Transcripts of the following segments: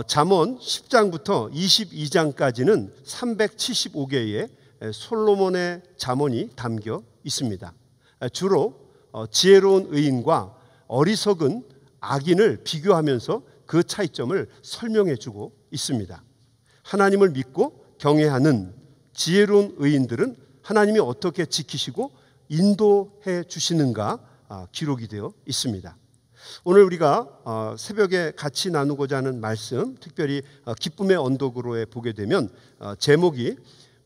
잠언 10장부터 22장까지는 375개의 솔로몬의 잠언이 담겨 있습니다. 주로 지혜로운 의인과 어리석은 악인을 비교하면서 그 차이점을 설명해 주고 있습니다. 하나님을 믿고 경외하는 지혜로운 의인들은 하나님이 어떻게 지키시고 인도해 주시는가 기록이 되어 있습니다. 오늘 우리가 새벽에 같이 나누고자 하는 말씀, 특별히 기쁨의 언덕으로에 보게 되면 제목이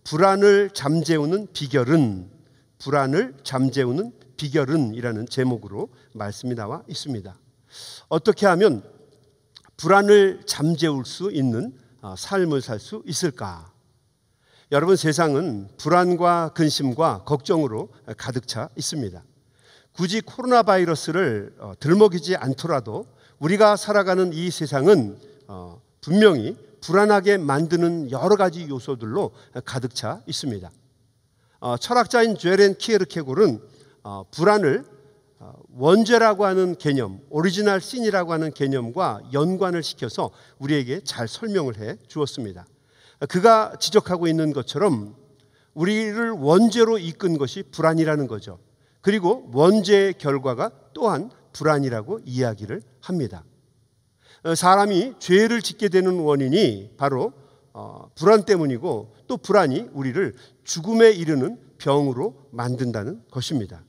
불안을 잠재우는 비결은, 불안을 잠재우는 비결은 이라는 제목으로 말씀이 나와 있습니다. 어떻게 하면 불안을 잠재울 수 있는 삶을 살 수 있을까? 여러분, 세상은 불안과 근심과 걱정으로 가득 차 있습니다. 굳이 코로나 바이러스를 들먹이지 않더라도 우리가 살아가는 이 세상은 분명히 불안하게 만드는 여러 가지 요소들로 가득 차 있습니다. 철학자인 죄렌 키에르케고르는 불안을 원죄라고 하는 개념, 오리지널 신이라고 하는 개념과 연관을 시켜서 우리에게 잘 설명을 해 주었습니다. 그가 지적하고 있는 것처럼 우리를 원죄로 이끈 것이 불안이라는 거죠. 그리고 원죄의 결과가 또한 불안이라고 이야기를 합니다. 사람이 죄를 짓게 되는 원인이 바로 불안 때문이고, 또 불안이 우리를 죽음에 이르는 병으로 만든다는 것입니다.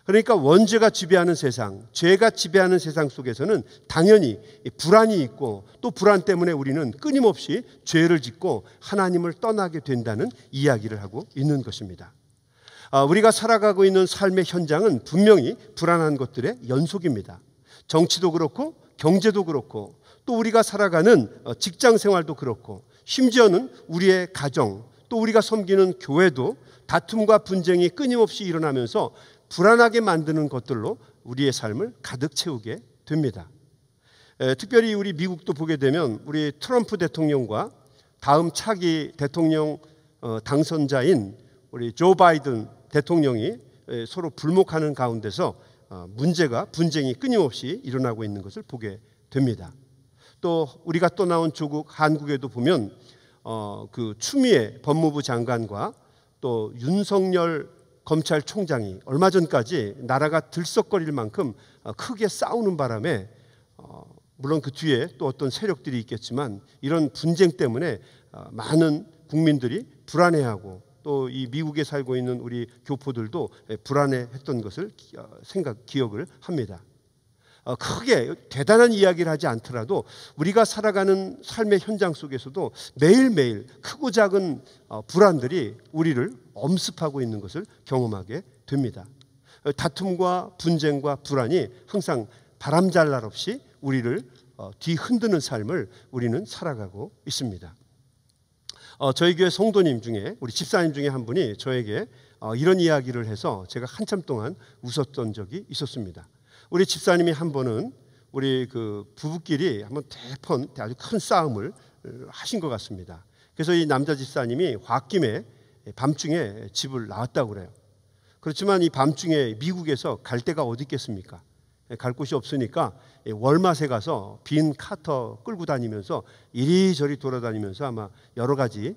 그러니까 원죄가 지배하는 세상, 죄가 지배하는 세상 속에서는 당연히 불안이 있고, 또 불안 때문에 우리는 끊임없이 죄를 짓고 하나님을 떠나게 된다는 이야기를 하고 있는 것입니다. 우리가 살아가고 있는 삶의 현장은 분명히 불안한 것들의 연속입니다. 정치도 그렇고 경제도 그렇고, 또 우리가 살아가는 직장 생활도 그렇고, 심지어는 우리의 가정, 또 우리가 섬기는 교회도 다툼과 분쟁이 끊임없이 일어나면서 불안하게 만드는 것들로 우리의 삶을 가득 채우게 됩니다. 특별히 우리 미국도 보게 되면 우리 트럼프 대통령과 다음 차기 대통령 당선자인 우리 조 바이든 대통령이 서로 불목하는 가운데서 문제가, 분쟁이 끊임없이 일어나고 있는 것을 보게 됩니다. 또 우리가 떠나온 조국 한국에도 보면 그 추미애 법무부 장관과 또 윤석열 검찰총장이 얼마 전까지 나라가 들썩거릴 만큼 크게 싸우는 바람에, 물론 그 뒤에 또 어떤 세력들이 있겠지만 이런 분쟁 때문에 많은 국민들이 불안해하고, 또 이 미국에 살고 있는 우리 교포들도 불안해했던 것을 기억을 합니다. 크게 대단한 이야기를 하지 않더라도 우리가 살아가는 삶의 현장 속에서도 매일매일 크고 작은 불안들이 우리를 엄습하고 있는 것을 경험하게 됩니다. 다툼과 분쟁과 불안이 항상 바람잘 날 없이 우리를 뒤흔드는 삶을 우리는 살아가고 있습니다. 저희 교회 성도님 중에, 우리 집사님 중에 한 분이 저에게 이런 이야기를 해서 제가 한참 동안 웃었던 적이 있었습니다. 우리 집사님이 한 번은 우리 그 부부끼리 한번 대번 아주 큰 싸움을 하신 것 같습니다. 그래서 이 남자 집사님이 홧김에 밤중에 집을 나왔다고 그래요. 그렇지만 이 밤중에 미국에서 갈 데가 어디 있겠습니까? 갈 곳이 없으니까 월마트에 가서 빈 카터 끌고 다니면서 이리저리 돌아다니면서 아마 여러 가지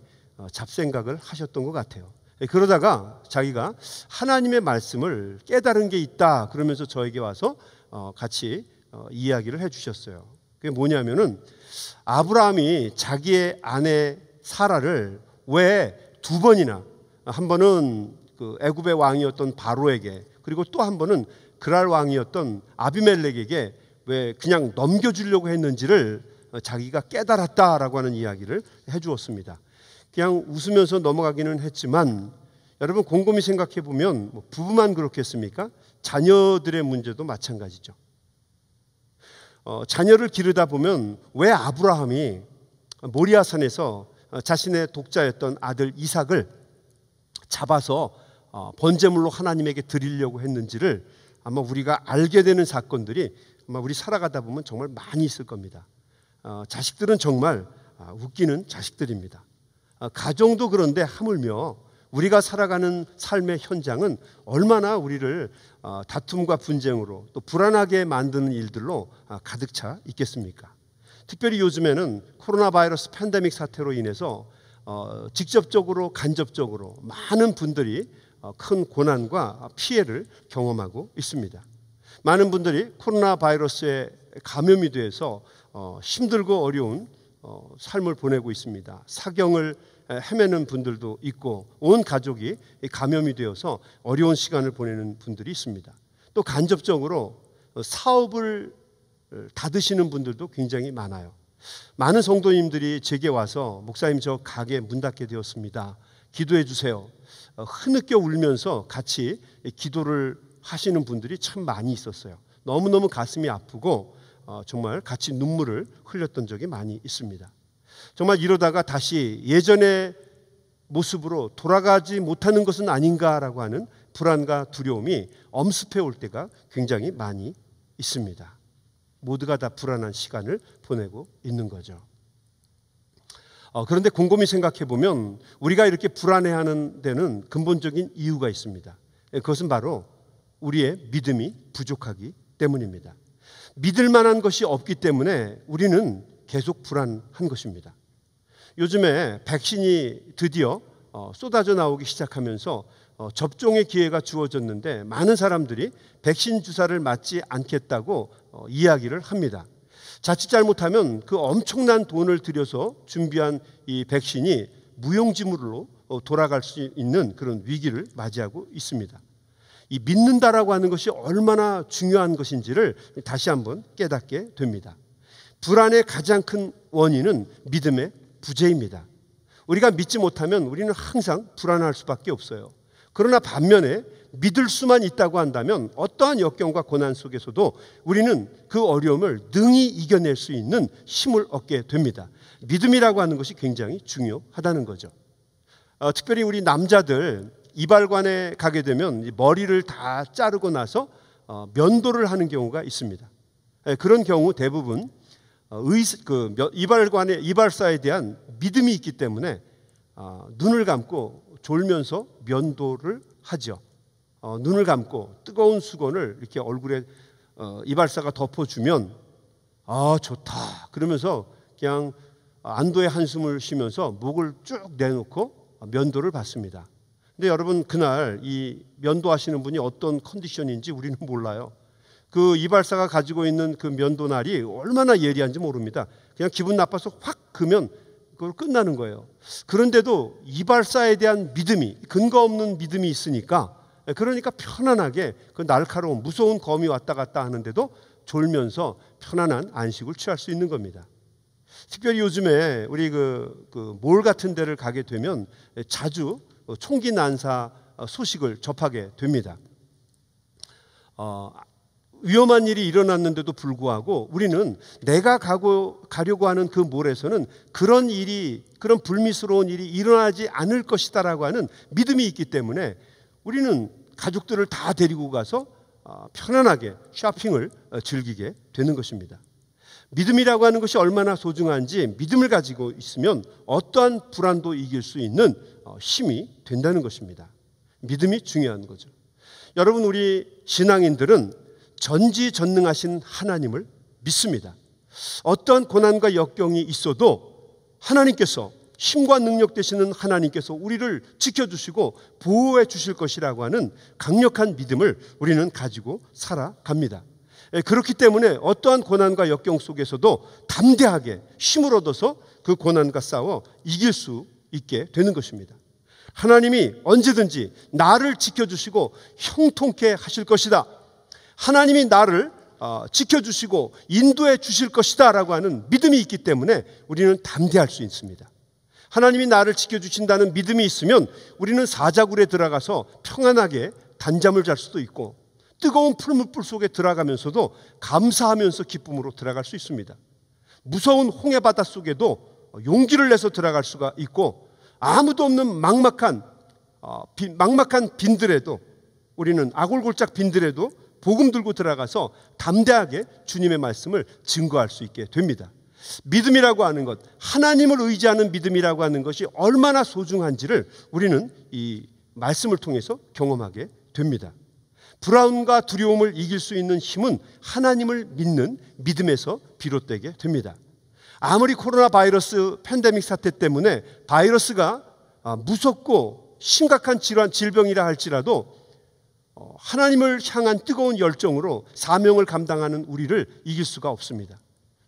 잡생각을 하셨던 것 같아요. 그러다가 자기가 하나님의 말씀을 깨달은 게 있다 그러면서 저에게 와서 같이 이야기를 해주셨어요. 그게 뭐냐면은 아브라함이 자기의 아내 사라를 왜 두 번이나, 한 번은 그 애굽의 왕이었던 바로에게, 그리고 또 한 번은 그랄 왕이었던 아비멜렉에게 왜 그냥 넘겨주려고 했는지를 자기가 깨달았다라고 하는 이야기를 해주었습니다. 그냥 웃으면서 넘어가기는 했지만, 여러분 곰곰이 생각해 보면 부부만 그렇겠습니까? 자녀들의 문제도 마찬가지죠. 자녀를 기르다 보면 왜 아브라함이 모리아산에서 자신의 독자였던 아들 이삭을 잡아서 번제물로 하나님에게 드리려고 했는지를 아마 우리가 알게 되는 사건들이 아마 우리 살아가다 보면 정말 많이 있을 겁니다. 자식들은 정말 웃기는 자식들입니다. 가정도 그런데 하물며 우리가 살아가는 삶의 현장은 얼마나 우리를 다툼과 분쟁으로 또 불안하게 만드는 일들로 가득 차 있겠습니까? 특별히 요즘에는 코로나 바이러스 팬데믹 사태로 인해서 직접적으로 간접적으로 많은 분들이 큰 고난과 피해를 경험하고 있습니다. 많은 분들이 코로나 바이러스에 감염이 돼서 힘들고 어려운 삶을 보내고 있습니다. 사경을 헤매는 분들도 있고 온 가족이 감염이 되어서 어려운 시간을 보내는 분들이 있습니다. 또 간접적으로 사업을 닫으시는 분들도 굉장히 많아요. 많은 성도님들이 제게 와서 목사님 저 가게 문 닫게 되었습니다. 기도해 주세요. 흐느껴 울면서 같이 기도를 하시는 분들이 참 많이 있었어요. 너무너무 가슴이 아프고 정말 같이 눈물을 흘렸던 적이 많이 있습니다. 정말 이러다가 다시 예전의 모습으로 돌아가지 못하는 것은 아닌가라고 하는 불안과 두려움이 엄습해 올 때가 굉장히 많이 있습니다. 모두가 다 불안한 시간을 보내고 있는 거죠. 그런데 곰곰이 생각해 보면 우리가 이렇게 불안해하는 데는 근본적인 이유가 있습니다. 그것은 바로 우리의 믿음이 부족하기 때문입니다. 믿을 만한 것이 없기 때문에 우리는 계속 불안한 것입니다. 요즘에 백신이 드디어 쏟아져 나오기 시작하면서 접종의 기회가 주어졌는데 많은 사람들이 백신 주사를 맞지 않겠다고 이야기를 합니다. 자칫 잘못하면 그 엄청난 돈을 들여서 준비한 이 백신이 무용지물로 돌아갈 수 있는 그런 위기를 맞이하고 있습니다. 이 믿는다라고 하는 것이 얼마나 중요한 것인지를 다시 한번 깨닫게 됩니다. 불안의 가장 큰 원인은 믿음의 부재입니다. 우리가 믿지 못하면 우리는 항상 불안할 수밖에 없어요. 그러나 반면에 믿을 수만 있다고 한다면 어떠한 역경과 고난 속에서도 우리는 그 어려움을 능히 이겨낼 수 있는 힘을 얻게 됩니다. 믿음이라고 하는 것이 굉장히 중요하다는 거죠. 특별히 우리 남자들 이발관에 가게 되면 머리를 다 자르고 나서 면도를 하는 경우가 있습니다. 그런 경우 대부분 이발사에 대한 믿음이 있기 때문에 눈을 감고 졸면서 면도를 하죠. 눈을 감고 뜨거운 수건을 이렇게 얼굴에 이발사가 덮어주면 좋다 그러면서 그냥 안도의 한숨을 쉬면서 목을 쭉 내놓고 면도를 받습니다. 근데 여러분 그날 이 면도하시는 분이 어떤 컨디션인지 우리는 몰라요. 그 이발사가 가지고 있는 그 면도날이 얼마나 예리한지 모릅니다. 그냥 기분 나빠서 확 그면 그걸 끝나는 거예요. 그런데도 이발사에 대한 믿음이 근거 없는 믿음이 있으니까 그러니까 편안하게 그 날카로운 무서운 검이 왔다 갔다 하는데도 졸면서 편안한 안식을 취할 수 있는 겁니다. 특별히 요즘에 우리 몰 같은 데를 가게 되면 자주 총기 난사 소식을 접하게 됩니다. 위험한 일이 일어났는데도 불구하고 우리는 내가 가려고 하는 그 몰에서는 그런 불미스러운 일이 일어나지 않을 것이다라고 하는 믿음이 있기 때문에 우리는 가족들을 다 데리고 가서 편안하게 쇼핑을 즐기게 되는 것입니다. 믿음이라고 하는 것이 얼마나 소중한지 믿음을 가지고 있으면 어떠한 불안도 이길 수 있는 힘이 된다는 것입니다. 믿음이 중요한 거죠. 여러분 우리 신앙인들은 전지전능하신 하나님을 믿습니다. 어떠한 고난과 역경이 있어도 하나님께서 힘과 능력 되시는 하나님께서 우리를 지켜주시고 보호해 주실 것이라고 하는 강력한 믿음을 우리는 가지고 살아갑니다. 그렇기 때문에 어떠한 고난과 역경 속에서도 담대하게 힘을 얻어서 그 고난과 싸워 이길 수 있게 되는 것입니다. 하나님이 언제든지 나를 지켜주시고 형통케 하실 것이다. 하나님이 나를 지켜주시고 인도해 주실 것이다 라고 하는 믿음이 있기 때문에 우리는 담대할 수 있습니다. 하나님이 나를 지켜주신다는 믿음이 있으면 우리는 사자굴에 들어가서 평안하게 단잠을 잘 수도 있고 뜨거운 풀무불 속에 들어가면서도 감사하면서 기쁨으로 들어갈 수 있습니다. 무서운 홍해바다 속에도 용기를 내서 들어갈 수가 있고 아무도 없는 막막한 빈들에도 우리는 아골골짝 빈들에도 복음 들고 들어가서 담대하게 주님의 말씀을 증거할 수 있게 됩니다. 믿음이라고 하는 것, 하나님을 의지하는 믿음이라고 하는 것이 얼마나 소중한지를 우리는 이 말씀을 통해서 경험하게 됩니다. 불안과 두려움을 이길 수 있는 힘은 하나님을 믿는 믿음에서 비롯되게 됩니다. 아무리 코로나 바이러스 팬데믹 사태 때문에 바이러스가 무섭고 심각한 질병이라 할지라도 하나님을 향한 뜨거운 열정으로 사명을 감당하는 우리를 이길 수가 없습니다.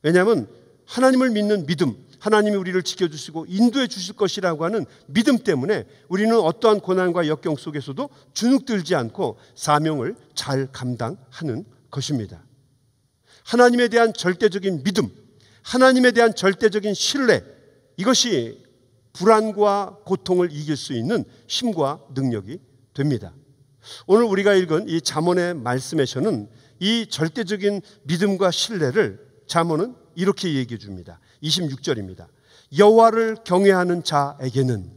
왜냐하면 하나님을 믿는 믿음, 하나님이 우리를 지켜주시고 인도해 주실 것이라고 하는 믿음 때문에 우리는 어떠한 고난과 역경 속에서도 주눅들지 않고 사명을 잘 감당하는 것입니다. 하나님에 대한 절대적인 믿음, 하나님에 대한 절대적인 신뢰, 이것이 불안과 고통을 이길 수 있는 힘과 능력이 됩니다. 오늘 우리가 읽은 이 잠언의 말씀에서는 이 절대적인 믿음과 신뢰를 잠언은 이렇게 얘기해 줍니다. 26절입니다. 여호와를 경외하는 자에게는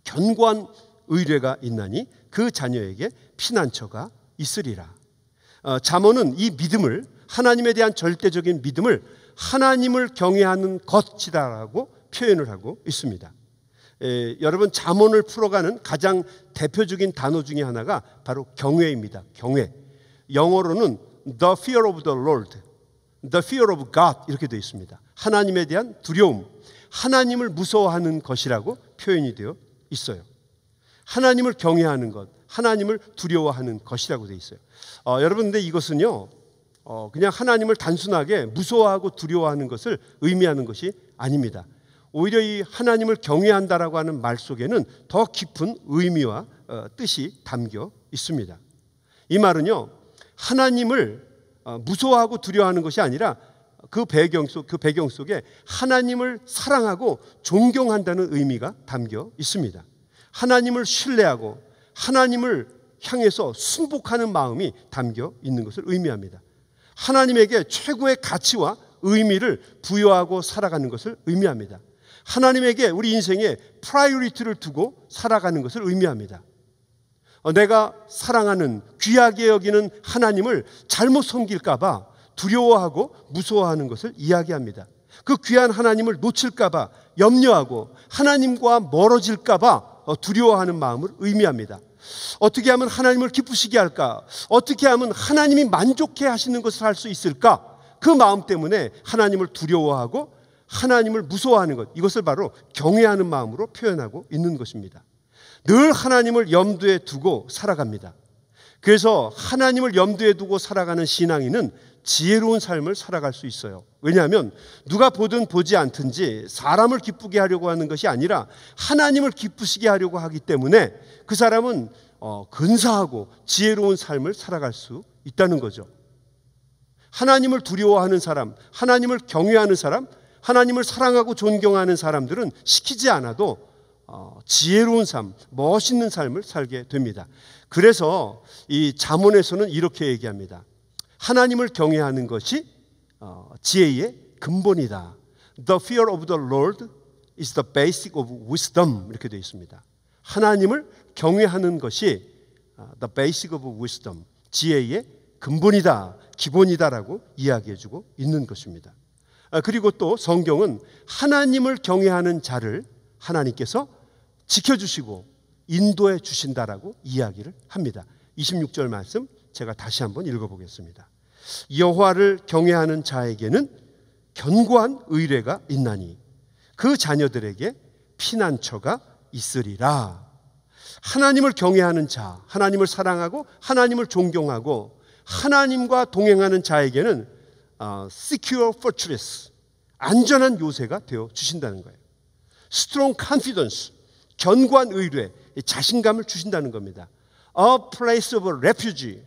견고한 의뢰가 있나니 그 자녀에게 피난처가 있으리라. 잠언은 이 믿음을, 하나님에 대한 절대적인 믿음을 하나님을 경외하는 것이라고 표현을 하고 있습니다. 여러분, 잠언을 풀어가는 가장 대표적인 단어 중에 하나가 바로 경외입니다. 경외. 영어로는 the fear of the Lord, the fear of God 이렇게 되어 있습니다. 하나님에 대한 두려움, 하나님을 무서워하는 것이라고 표현이 되어 있어요. 하나님을 경외하는 것, 하나님을 두려워하는 것이라고 되어 있어요. 여러분, 근데 이것은요, 그냥 하나님을 단순하게 무서워하고 두려워하는 것을 의미하는 것이 아닙니다. 오히려 이 하나님을 경외한다라고 하는 말 속에는 더 깊은 의미와 뜻이 담겨 있습니다. 이 말은요, 하나님을 무서워하고 두려워하는 것이 아니라 그 배경 속에 하나님을 사랑하고 존경한다는 의미가 담겨 있습니다. 하나님을 신뢰하고 하나님을 향해서 순복하는 마음이 담겨 있는 것을 의미합니다. 하나님에게 최고의 가치와 의미를 부여하고 살아가는 것을 의미합니다. 하나님에게 우리 인생에 프라이어리티를 두고 살아가는 것을 의미합니다. 내가 사랑하는, 귀하게 여기는 하나님을 잘못 섬길까 봐 두려워하고 무서워하는 것을 이야기합니다. 그 귀한 하나님을 놓칠까 봐 염려하고 하나님과 멀어질까 봐 두려워하는 마음을 의미합니다. 어떻게 하면 하나님을 기쁘시게 할까? 어떻게 하면 하나님이 만족해 하시는 것을 할 수 있을까? 그 마음 때문에 하나님을 두려워하고 하나님을 무서워하는 것, 이것을 바로 경외하는 마음으로 표현하고 있는 것입니다. 늘 하나님을 염두에 두고 살아갑니다. 그래서 하나님을 염두에 두고 살아가는 신앙인은 지혜로운 삶을 살아갈 수 있어요. 왜냐하면 누가 보든 보지 않든지 사람을 기쁘게 하려고 하는 것이 아니라 하나님을 기쁘시게 하려고 하기 때문에 그 사람은 근사하고 지혜로운 삶을 살아갈 수 있다는 거죠. 하나님을 두려워하는 사람, 하나님을 경외하는 사람, 하나님을 사랑하고 존경하는 사람들은 시키지 않아도 지혜로운 삶, 멋있는 삶을 살게 됩니다. 그래서 이 잠언에서는 이렇게 얘기합니다. 하나님을 경외하는 것이 지혜의 근본이다. The fear of the Lord is the basic of wisdom. 이렇게 되어 있습니다. 하나님을 경외하는 것이 the basic of wisdom, 지혜의 근본이다, 기본이다라고 이야기해주고 있는 것입니다. 그리고 또 성경은 하나님을 경외하는 자를 하나님께서 지켜주시고 인도해 주신다라고 이야기를 합니다. 26절 말씀 제가 다시 한번 읽어보겠습니다. 여호와를 경외하는 자에게는 견고한 의뢰가 있나니 그 자녀들에게 피난처가 있으리라. 하나님을 경외하는 자, 하나님을 사랑하고 하나님을 존경하고 하나님과 동행하는 자에게는 secure fortress, 안전한 요새가 되어 주신다는 거예요. strong confidence, 견고한 의뢰, 자신감을 주신다는 겁니다. A place of refuge,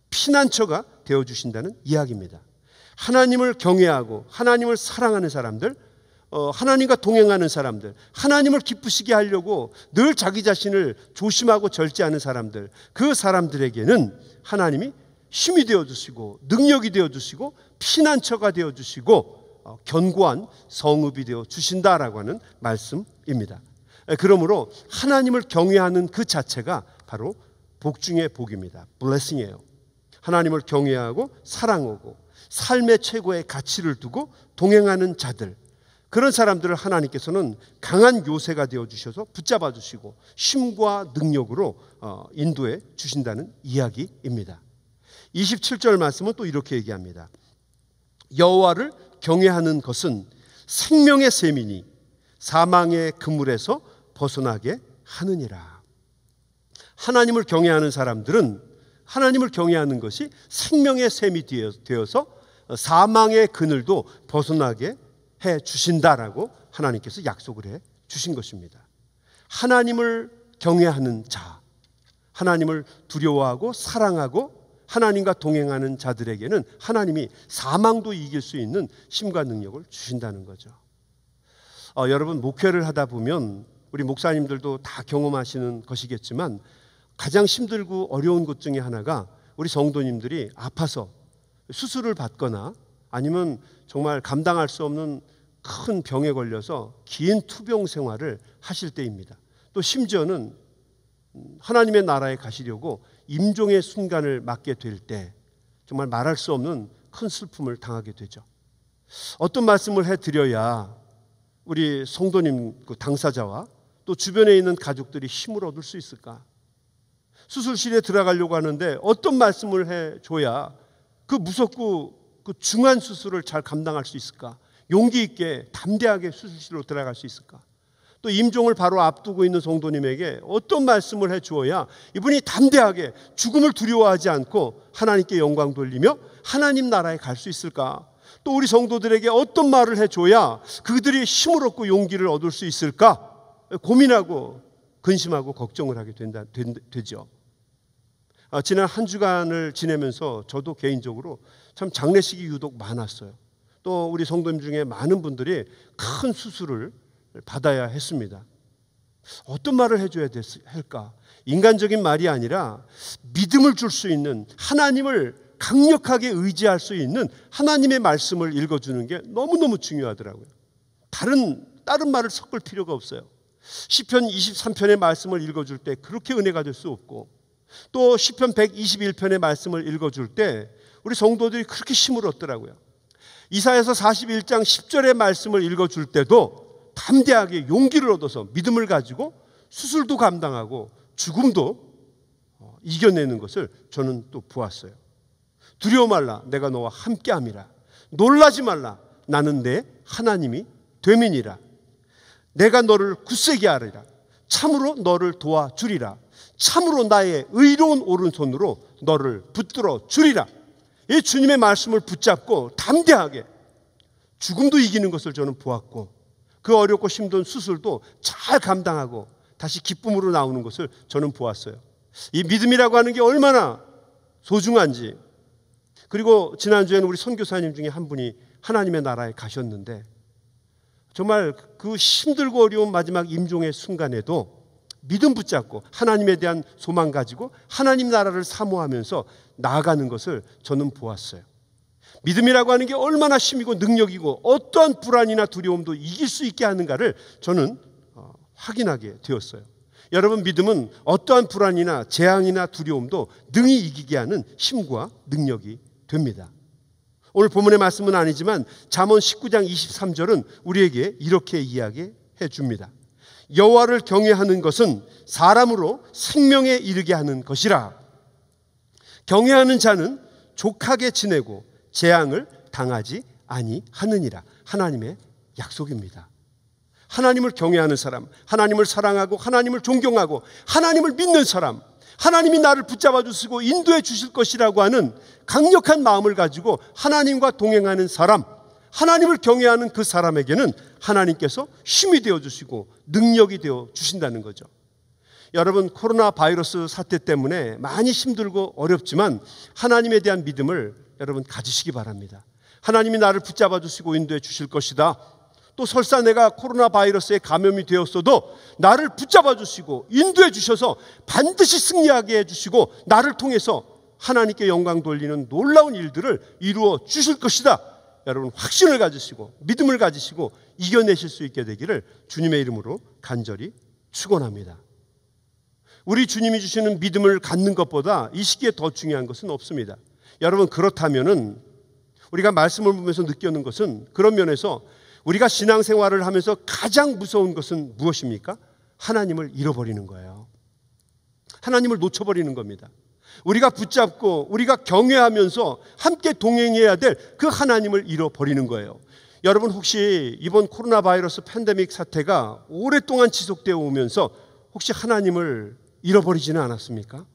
피난처가 되어 주신다는 이야기입니다. 하나님을 경외하고 하나님을 사랑하는 사람들, 하나님과 동행하는 사람들, 하나님을 기쁘시게 하려고 늘 자기 자신을 조심하고 절제하는 사람들, 그 사람들에게는 하나님이 힘이 되어주시고 능력이 되어주시고 피난처가 되어주시고 견고한 성읍이 되어주신다라고 하는 말씀입니다. 그러므로 하나님을 경외하는 그 자체가 바로 복 중의 복입니다. 블레싱이에요. 하나님을 경외하고 사랑하고 삶의 최고의 가치를 두고 동행하는 자들, 그런 사람들을 하나님께서는 강한 요새가 되어주셔서 붙잡아 주시고 힘과 능력으로 인도해 주신다는 이야기입니다. 27절 말씀은 또 이렇게 얘기합니다. 여호와를 경외하는 것은 생명의 셈이니 사망의 그물에서 벗어나게 하느니라. 하나님을 경외하는 사람들은 하나님을 경외하는 것이 생명의 셈이 되어서 사망의 그늘도 벗어나게 해 주신다라고 하나님께서 약속을 해 주신 것입니다. 하나님을 경외하는 자, 하나님을 두려워하고 사랑하고 하나님과 동행하는 자들에게는 하나님이 사망도 이길 수 있는 힘과 능력을 주신다는 거죠. 여러분, 목회를 하다 보면 우리 목사님들도 다 경험하시는 것이겠지만 가장 힘들고 어려운 것 중에 하나가 우리 성도님들이 아파서 수술을 받거나 아니면 정말 감당할 수 없는 큰 병에 걸려서 긴 투병 생활을 하실 때입니다. 또 심지어는 하나님의 나라에 가시려고 임종의 순간을 맞게 될 때 정말 말할 수 없는 큰 슬픔을 당하게 되죠. 어떤 말씀을 해드려야 우리 성도님 그 당사자와 또 주변에 있는 가족들이 힘을 얻을 수 있을까? 수술실에 들어가려고 하는데 어떤 말씀을 해줘야 그 무섭고 그 중한 수술을 잘 감당할 수 있을까? 용기 있게 담대하게 수술실로 들어갈 수 있을까? 또 임종을 바로 앞두고 있는 성도님에게 어떤 말씀을 해주어야 이분이 담대하게 죽음을 두려워하지 않고 하나님께 영광 돌리며 하나님 나라에 갈 수 있을까? 또 우리 성도들에게 어떤 말을 해줘야 그들이 힘을 얻고 용기를 얻을 수 있을까? 고민하고 근심하고 걱정을 하게 되죠. 지난 한 주간을 지내면서 저도 개인적으로 참 장례식이 유독 많았어요. 또 우리 성도님 중에 많은 분들이 큰 수술을 받아야 했습니다. 어떤 말을 해줘야 할까? 인간적인 말이 아니라 믿음을 줄 수 있는, 하나님을 강력하게 의지할 수 있는 하나님의 말씀을 읽어주는 게 너무너무 중요하더라고요. 다른 말을 섞을 필요가 없어요. 시편 23편의 말씀을 읽어줄 때 그렇게 은혜가 될 수 없고, 또 시편 121편의 말씀을 읽어줄 때 우리 성도들이 그렇게 힘을 얻더라고요. 이사야서 41장 10절의 말씀을 읽어줄 때도 담대하게 용기를 얻어서 믿음을 가지고 수술도 감당하고 죽음도 이겨내는 것을 저는 또 보았어요. 두려워 말라, 내가 너와 함께함이라. 놀라지 말라, 나는 내 하나님이 됨이니라. 내가 너를 굳세게 하리라. 참으로 너를 도와주리라. 참으로 나의 의로운 오른손으로 너를 붙들어 주리라. 이 주님의 말씀을 붙잡고 담대하게 죽음도 이기는 것을 저는 보았고, 그 어렵고 힘든 수술도 잘 감당하고 다시 기쁨으로 나오는 것을 저는 보았어요. 이 믿음이라고 하는 게 얼마나 소중한지. 그리고 지난주에는 우리 선교사님 중에 한 분이 하나님의 나라에 가셨는데 정말 그 힘들고 어려운 마지막 임종의 순간에도 믿음 붙잡고 하나님에 대한 소망 가지고 하나님 나라를 사모하면서 나아가는 것을 저는 보았어요. 믿음이라고 하는 게 얼마나 힘이고 능력이고 어떠한 불안이나 두려움도 이길 수 있게 하는가를 저는 확인하게 되었어요. 여러분, 믿음은 어떠한 불안이나 재앙이나 두려움도 능히 이기게 하는 힘과 능력이 됩니다. 오늘 본문의 말씀은 아니지만 잠언 19장 23절은 우리에게 이렇게 이야기해 줍니다. 여호와를 경외하는 것은 사람으로 생명에 이르게 하는 것이라. 경외하는 자는 족하게 지내고 재앙을 당하지 아니하느니라. 하나님의 약속입니다. 하나님을 경외하는 사람, 하나님을 사랑하고 하나님을 존경하고 하나님을 믿는 사람, 하나님이 나를 붙잡아 주시고 인도해 주실 것이라고 하는 강력한 마음을 가지고 하나님과 동행하는 사람, 하나님을 경외하는 그 사람에게는 하나님께서 힘이 되어 주시고 능력이 되어 주신다는 거죠. 여러분, 코로나 바이러스 사태 때문에 많이 힘들고 어렵지만 하나님에 대한 믿음을 여러분 가지시기 바랍니다. 하나님이 나를 붙잡아 주시고 인도해 주실 것이다. 또 설사 내가 코로나 바이러스에 감염이 되었어도 나를 붙잡아 주시고 인도해 주셔서 반드시 승리하게 해주시고 나를 통해서 하나님께 영광 돌리는 놀라운 일들을 이루어 주실 것이다. 여러분, 확신을 가지시고 믿음을 가지시고 이겨내실 수 있게 되기를 주님의 이름으로 간절히 축원합니다. 우리 주님이 주시는 믿음을 갖는 것보다 이 시기에 더 중요한 것은 없습니다. 여러분, 그렇다면은 우리가 말씀을 보면서 느끼는 것은 그런 면에서 우리가 신앙생활을 하면서 가장 무서운 것은 무엇입니까? 하나님을 잃어버리는 거예요. 하나님을 놓쳐버리는 겁니다. 우리가 붙잡고 우리가 경외하면서 함께 동행해야 될 그 하나님을 잃어버리는 거예요. 여러분 혹시 이번 코로나 바이러스 팬데믹 사태가 오랫동안 지속되어 오면서 혹시 하나님을 잃어버리지는 않았습니까?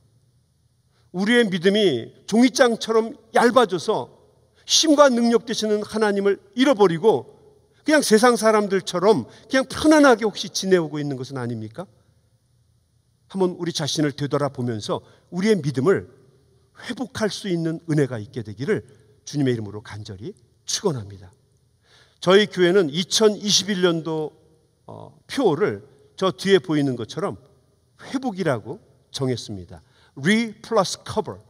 우리의 믿음이 종이장처럼 얇아져서 힘과 능력 되시는 하나님을 잃어버리고 그냥 세상 사람들처럼 그냥 편안하게 혹시 지내오고 있는 것은 아닙니까? 한번 우리 자신을 되돌아보면서 우리의 믿음을 회복할 수 있는 은혜가 있게 되기를 주님의 이름으로 간절히 축원합니다. 저희 교회는 2021년도 표를 저 뒤에 보이는 것처럼 회복이라고 정했습니다. Re plus cover.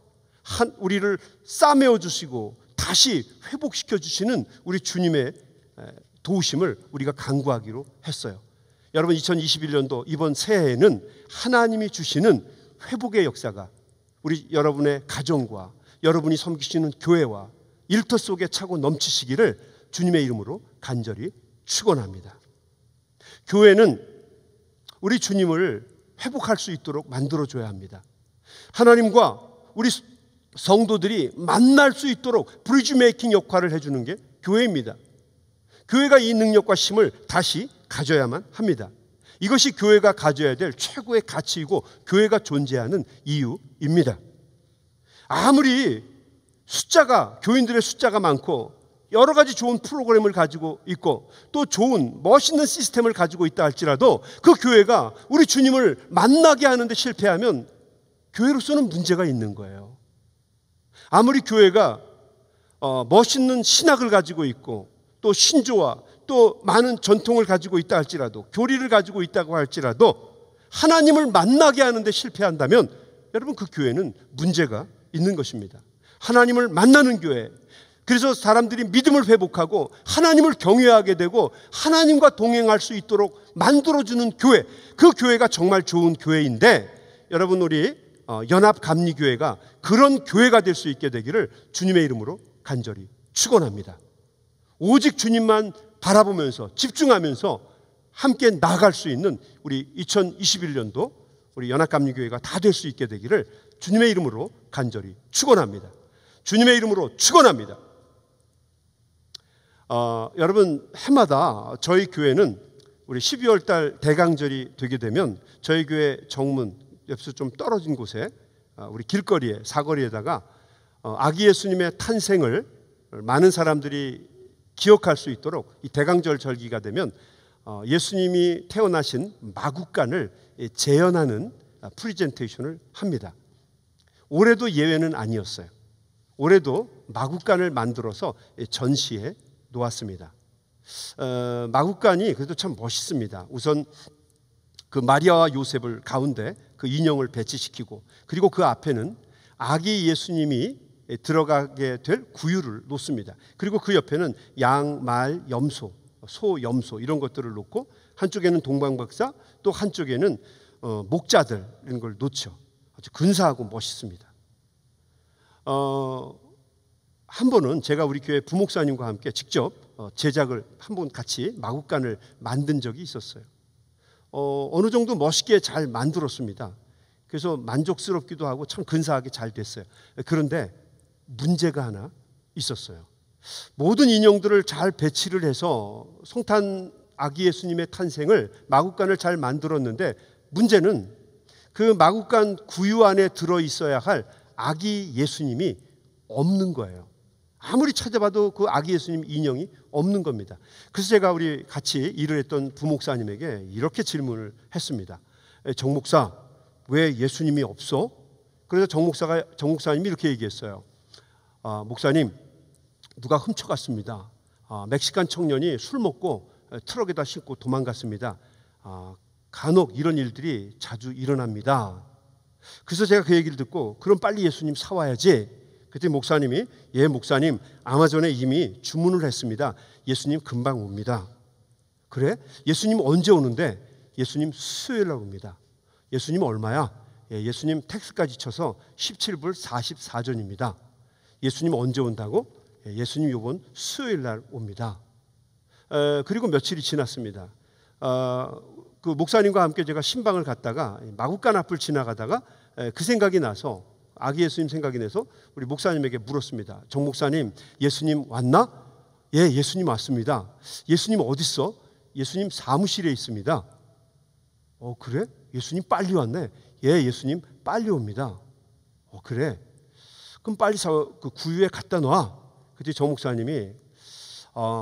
우리를 싸매어 주시고 다시 회복시켜 주시는 우리 주님의 도우심을 우리가 간구하기로 했어요. 여러분 2021년도 이번 새해에는 하나님이 주시는 회복의 역사가 우리 여러분의 가정과 여러분이 섬기시는 교회와 일터 속에 차고 넘치시기를 주님의 이름으로 간절히 축원합니다. 교회는 우리 주님을 회복할 수 있도록 만들어줘야 합니다. 하나님과 우리 성도들이 만날 수 있도록 브리지 메이킹 역할을 해주는 게 교회입니다. 교회가 이 능력과 힘을 다시 가져야만 합니다. 이것이 교회가 가져야 될 최고의 가치이고 교회가 존재하는 이유입니다. 아무리 교인들의 숫자가 많고 여러 가지 좋은 프로그램을 가지고 있고 또 좋은 멋있는 시스템을 가지고 있다 할지라도 그 교회가 우리 주님을 만나게 하는데 실패하면 교회로서는 문제가 있는 거예요. 아무리 교회가 멋있는 신학을 가지고 있고 또 신조와 또 많은 전통을 가지고 있다 할지라도 교리를 가지고 있다고 할지라도 하나님을 만나게 하는데 실패한다면 여러분 그 교회는 문제가 있는 것입니다. 하나님을 만나는 교회, 그래서 사람들이 믿음을 회복하고 하나님을 경외하게 되고 하나님과 동행할 수 있도록 만들어주는 교회, 그 교회가 정말 좋은 교회인데 여러분 우리 연합감리교회가 그런 교회가 될 수 있게 되기를 주님의 이름으로 간절히 축원합니다. 오직 주님만 바라보면서 집중하면서 함께 나아갈 수 있는 우리 2021년도 우리 연합감리교회가 다 될 수 있게 되기를 주님의 이름으로 간절히 축원합니다. 주님의 이름으로 축원합니다. 여러분 해마다 저희 교회는 우리 12월 달 대강절이 되게 되면 저희 교회 정문 옆에서 좀 떨어진 곳에 우리 길거리에 사거리에다가 아기 예수님의 탄생을 많은 사람들이 기억할 수 있도록 이 대강절 절기가 되면 예수님이 태어나신 마국간을 재현하는 프리젠테이션을 합니다. 올해도 예외는 아니었어요. 올해도 마국간을 만들어서 전시해 놓았습니다. 마국간이 그래도 참 멋있습니다. 우선 그 마리아와 요셉을 가운데 그 인형을 배치시키고 그리고 그 앞에는 아기 예수님이 들어가게 될 구유를 놓습니다. 그리고 그 옆에는 양, 말, 염소, 소, 염소 이런 것들을 놓고 한쪽에는 동방박사 또 한쪽에는 목자들 이런 걸 놓죠. 아주 근사하고 멋있습니다. 한 번은 제가 우리 교회 부목사님과 함께 직접 제작을 한 번 같이 마국간을 만든 적이 있었어요. 어느 정도 멋있게 잘 만들었습니다. 그래서 만족스럽기도 하고 참 근사하게 잘 됐어요. 그런데 문제가 하나 있었어요. 모든 인형들을 잘 배치를 해서 성탄 아기 예수님의 탄생을 마국간을 잘 만들었는데 문제는 그 마국간 구유 안에 들어있어야 할 아기 예수님이 없는 거예요. 아무리 찾아봐도 그 아기 예수님 인형이 없는 겁니다. 그래서 제가 우리 같이 일을 했던 부목사님에게 이렇게 질문을 했습니다. 정 목사, 왜 예수님이 없어? 그래서 정 목사님이 이렇게 얘기했어요. 목사님, 누가 훔쳐갔습니다. 멕시칸 청년이 술 먹고 트럭에다 싣고 도망갔습니다. 간혹 이런 일들이 자주 일어납니다. 그래서 제가 그 얘기를 듣고 그럼 빨리 예수님 사와야지. 그때 목사님이 예 목사님 아마존에 이미 주문을 했습니다. 예수님 금방 옵니다. 그래? 예수님 언제 오는데? 예수님 수요일 날 옵니다. 예수님 얼마야? 예수님 택스까지 쳐서 17불 44전입니다. 예수님 언제 온다고? 예수님 이번 수요일 날 옵니다. 그리고 며칠이 지났습니다. 그 목사님과 함께 제가 신방을 갔다가 마국간 앞을 지나가다가 그 생각이 나서 아기 예수님 생각이 나서 우리 목사님에게 물었습니다. 정 목사님, 예수님 왔나? 예, 예수님 왔습니다. 예수님 어디 있어? 예수님 사무실에 있습니다. 그래? 예수님 빨리 왔네. 예, 예수님 빨리 옵니다. 그래? 그럼 빨리 그 구유에 갖다 놔. 그때 정 목사님이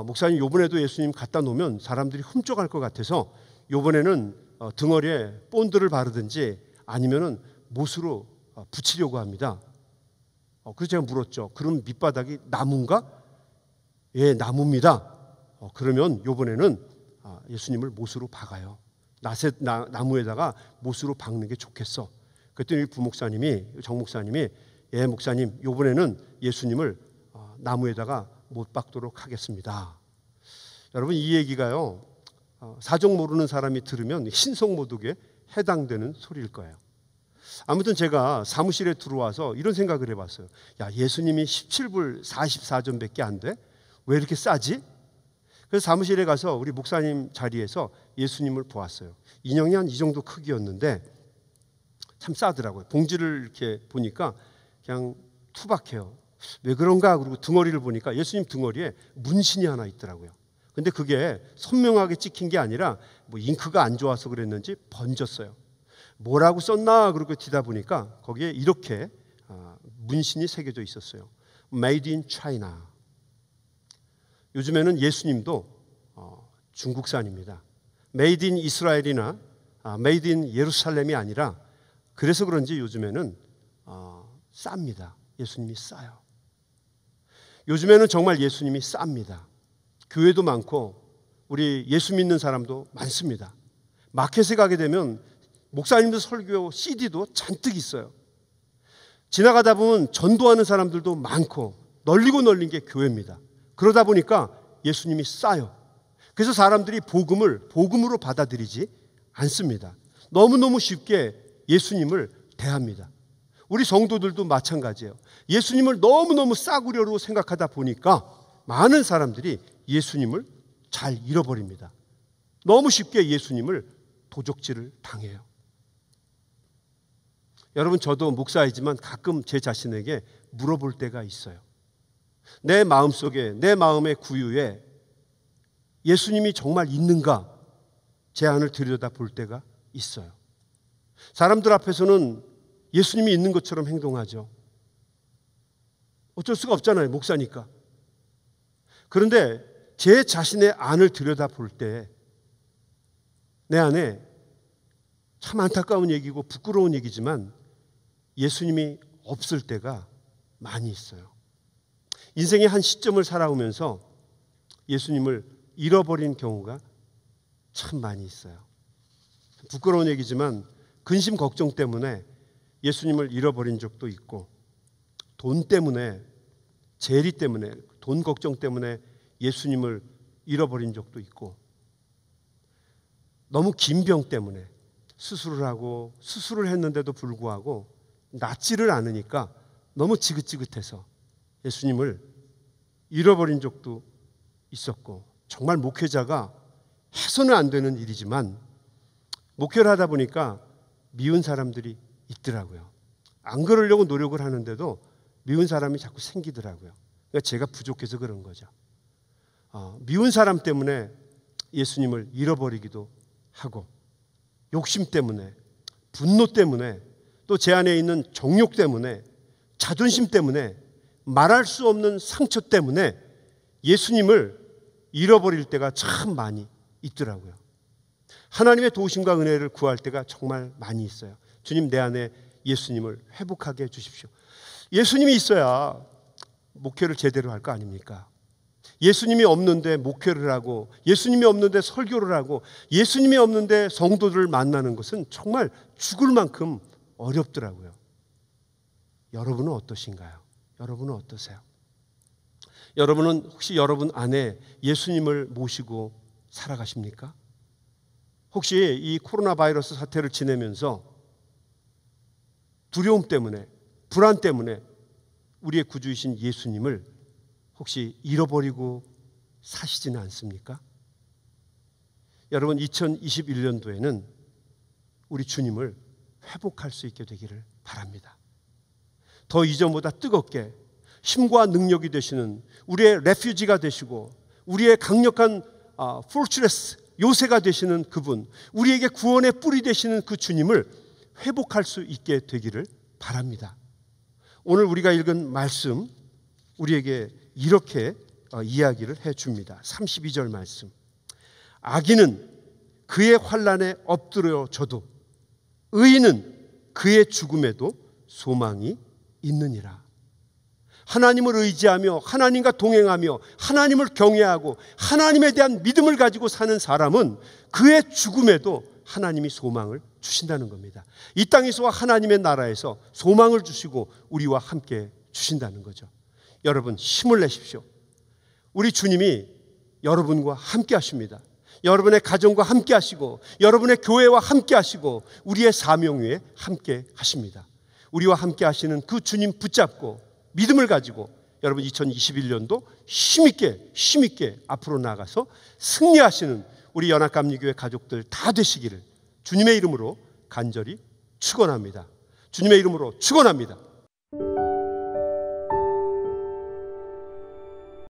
목사님 요번에도 예수님 갖다 놓으면 사람들이 훔쳐갈 것 같아서 요번에는 등어리에 본드를 바르든지 아니면은 못으로 붙이려고 합니다. 그래서 제가 물었죠. 그럼 밑바닥이 나무인가? 예, 나무입니다. 그러면 요번에는 예수님을 못으로 박아요. 나무에다가 못으로 박는 게 좋겠어. 그랬더니 정 목사님이 예, 목사님 요번에는 예수님을 나무에다가 못 박도록 하겠습니다. 여러분 이 얘기가요, 사정 모르는 사람이 들으면 신성모독에 해당되는 소리일 거예요. 아무튼 제가 사무실에 들어와서 이런 생각을 해봤어요. 야, 예수님이 17불 44전밖에 안 돼? 왜 이렇게 싸지? 그래서 사무실에 가서 우리 목사님 자리에서 예수님을 보았어요. 인형이 한 이 정도 크기였는데 참 싸더라고요. 봉지를 이렇게 보니까 그냥 투박해요. 왜 그런가? 그리고 등어리를 보니까 예수님 등어리에 문신이 하나 있더라고요. 근데 그게 선명하게 찍힌 게 아니라 뭐 잉크가 안 좋아서 그랬는지 번졌어요. 뭐라고 썼나 그러고 뒤다 보니까 거기에 이렇게 문신이 새겨져 있었어요. Made in China. 요즘에는 예수님도 중국산입니다. Made in 이스라엘이나 Made in 예루살렘이 아니라 그래서 그런지 요즘에는 쌉니다. 예수님이 싸요. 요즘에는 정말 예수님이 쌉니다. 교회도 많고 우리 예수 믿는 사람도 많습니다. 마켓에 가게 되면 목사님들 설교 CD도 잔뜩 있어요. 지나가다 보면 전도하는 사람들도 많고 널리고 널린 게 교회입니다. 그러다 보니까 예수님이 싸요. 그래서 사람들이 복음으로 받아들이지 않습니다. 너무너무 쉽게 예수님을 대합니다. 우리 성도들도 마찬가지예요. 예수님을 너무너무 싸구려로 생각하다 보니까 많은 사람들이 예수님을 잘 잃어버립니다. 너무 쉽게 예수님을 도적질을 당해요. 여러분 저도 목사이지만 가끔 제 자신에게 물어볼 때가 있어요. 내 마음속에 내 마음의 구유에 예수님이 정말 있는가 제 안을 들여다볼 때가 있어요. 사람들 앞에서는 예수님이 있는 것처럼 행동하죠. 어쩔 수가 없잖아요. 목사니까. 그런데 제 자신의 안을 들여다볼 때 내 안에 참 안타까운 얘기고 부끄러운 얘기지만 예수님이 없을 때가 많이 있어요. 인생의 한 시점을 살아오면서 예수님을 잃어버린 경우가 참 많이 있어요. 부끄러운 얘기지만 근심 걱정 때문에 예수님을 잃어버린 적도 있고 돈 때문에 재리 때문에 돈 걱정 때문에 예수님을 잃어버린 적도 있고 너무 긴 병 때문에 수술을 하고 수술을 했는데도 불구하고 낫지를 않으니까 너무 지긋지긋해서 예수님을 잃어버린 적도 있었고 정말 목회자가 해서는 안 되는 일이지만 목회를 하다 보니까 미운 사람들이 있더라고요. 안 그러려고 노력을 하는데도 미운 사람이 자꾸 생기더라고요. 그러니까 제가 부족해서 그런 거죠. 미운 사람 때문에 예수님을 잃어버리기도 하고 욕심 때문에 분노 때문에 또 제 안에 있는 정욕 때문에 자존심 때문에 말할 수 없는 상처 때문에 예수님을 잃어버릴 때가 참 많이 있더라고요. 하나님의 도우심과 은혜를 구할 때가 정말 많이 있어요. 주님 내 안에 예수님을 회복하게 해주십시오. 예수님이 있어야 목회를 제대로 할 거 아닙니까? 예수님이 없는데 목회를 하고 예수님이 없는데 설교를 하고 예수님이 없는데 성도들을 만나는 것은 정말 죽을 만큼 어렵더라고요. 여러분은 어떠신가요? 여러분은 어떠세요? 여러분은 혹시 여러분 안에 예수님을 모시고 살아가십니까? 혹시 이 코로나 바이러스 사태를 지내면서 두려움 때문에 불안 때문에 우리의 구주이신 예수님을 혹시 잃어버리고 사시지는 않습니까? 여러분 2021년도에는 우리 주님을 회복할 수 있게 되기를 바랍니다. 더 이전보다 뜨겁게 힘과 능력이 되시는 우리의 레퓨지가 되시고 우리의 강력한 포트레스 요새가 되시는 그분, 우리에게 구원의 뿔이 되시는 그 주님을 회복할 수 있게 되기를 바랍니다. 오늘 우리가 읽은 말씀 우리에게 이렇게 이야기를 해줍니다. 32절 말씀. 악인은 그의 환난에 엎드려져도 의인은 그의 죽음에도 소망이 있느니라. 하나님을 의지하며 하나님과 동행하며 하나님을 경외하고 하나님에 대한 믿음을 가지고 사는 사람은 그의 죽음에도 하나님이 소망을 주신다는 겁니다. 이 땅에서와 하나님의 나라에서 소망을 주시고 우리와 함께 주신다는 거죠. 여러분 힘을 내십시오. 우리 주님이 여러분과 함께 하십니다. 여러분의 가정과 함께 하시고 여러분의 교회와 함께 하시고 우리의 사명 위에 함께 하십니다. 우리와 함께 하시는 그 주님 붙잡고 믿음을 가지고 여러분 2021년도 힘있게 앞으로 나가서 승리하시는 우리 연합감리교회 가족들 다 되시기를 주님의 이름으로 간절히 축원합니다. 주님의 이름으로 축원합니다.